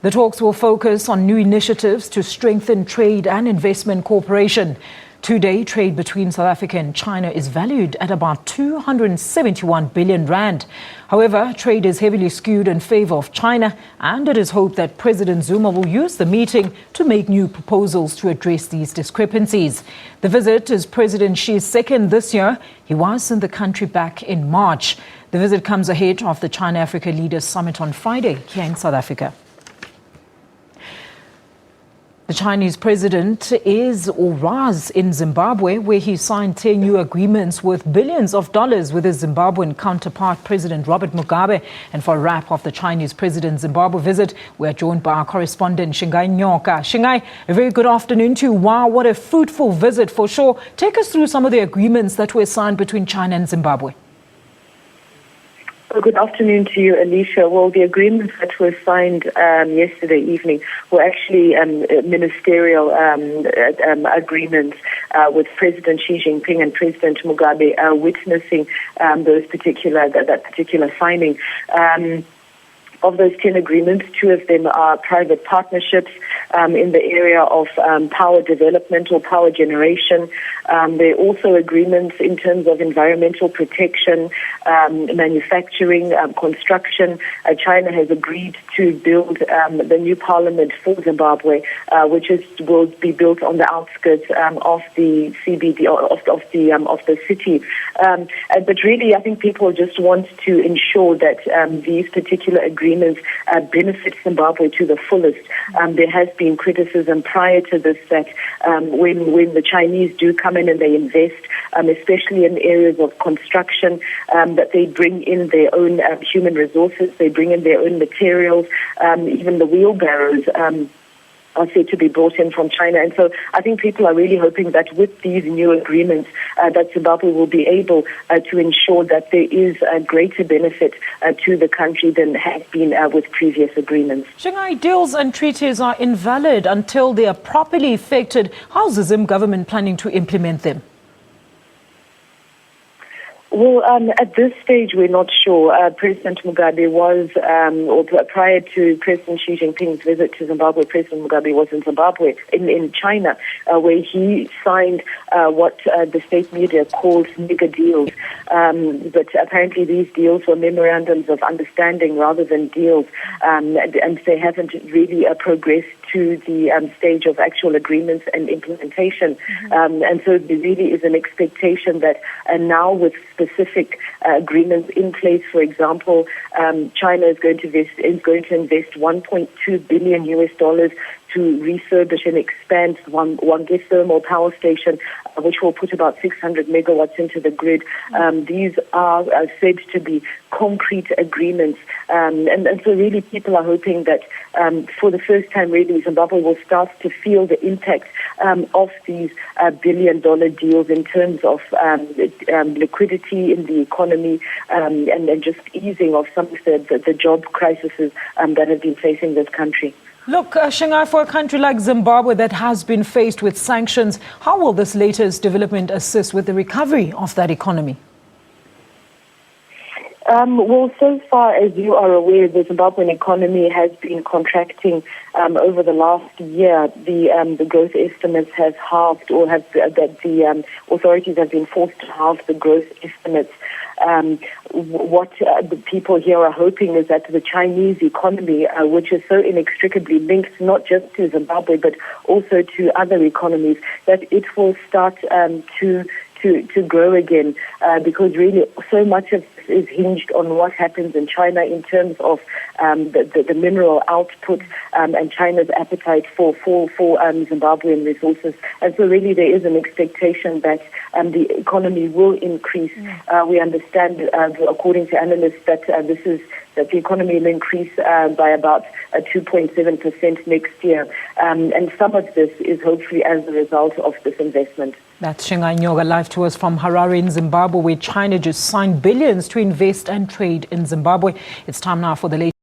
The talks will focus on new initiatives to strengthen trade and investment cooperation. Today, trade between South Africa and China is valued at about 271 billion rand. However, trade is heavily skewed in favor of China, and it is hoped that President Zuma will use the meeting to make new proposals to address these discrepancies. The visit is President Xi's second this year. He was in the country back in March. The visit comes ahead of the China-Africa Leaders Summit on Friday here in South Africa. The Chinese president is or was in Zimbabwe, where he signed 10 new agreements worth billions of dollars with his Zimbabwean counterpart, President Robert Mugabe. And for a wrap of the Chinese president's Zimbabwe visit, we are joined by our correspondent, Shingai Nyoka. Shingai, a very good afternoon to you. Wow, what a fruitful visit for sure. Take us through some of the agreements that were signed between China and Zimbabwe. Well, good afternoon to you, Alicia. Well, the agreements that were signed yesterday evening were actually ministerial agreements with President Xi Jinping and President Mugabe witnessing that particular signing. Of those 10 agreements, 2 of them are private partnerships in the area of power development or power generation. There are also agreements in terms of environmental protection, manufacturing, construction. China has agreed to build the new parliament for Zimbabwe, which will be built on the outskirts of the CBD, of the city. But really, I think people just want to ensure that these particular agreements benefit Zimbabwe to the fullest. There has been criticism prior to this that when the Chinese do come in and they invest, especially in areas of construction, that they bring in their own human resources, they bring in their own materials, even the wheelbarrows are said to be brought in from China. And so I think people are really hoping that with these new agreements that Zimbabwe will be able to ensure that there is a greater benefit to the country than has been with previous agreements. Shingai, deals and treaties are invalid until they are properly effected. How's the Zim government planning to implement them? Well, at this stage, we're not sure. President Mugabe was, or prior to President Xi Jinping's visit to Zimbabwe, President Mugabe was in Zimbabwe, in China, where he signed what the state media calls mega deals. But apparently these deals were memorandums of understanding rather than deals, and they haven't really progressed to the stage of actual agreements and implementation. And so there really is an expectation that now with specific agreements in place, for example, China is going to invest $1.2 billion to refurbish and expand one thermal power station, which will put about 600 megawatts into the grid. These are said to be concrete agreements. And so really people are hoping that for the first time really Zimbabwe will start to feel the impact of these billion-dollar deals in terms of liquidity in the economy and just easing of some of the job crises that have been facing this country. Look, Shingai, for a country like Zimbabwe that has been faced with sanctions, how will this latest development assist with the recovery of that economy? Well, so far as you are aware, the Zimbabwean economy has been contracting over the last year. The growth estimates have halved, or the authorities have been forced to halve the growth estimates. What the people here are hoping is that the Chinese economy, which is so inextricably linked not just to Zimbabwe but also to other economies, that it will start to grow again, because really so much of this is hinged on what happens in China in terms of the mineral output and China's appetite for Zimbabwean resources. And so really there is an expectation that the economy will increase. We understand, according to analysts, that that the economy will increase by about 2.7% next year. And some of this is hopefully as a result of this investment. That's Shingai Nyoka live to us from Harare in Zimbabwe, where China just signed billions to invest and trade in Zimbabwe. It's time now for the latest.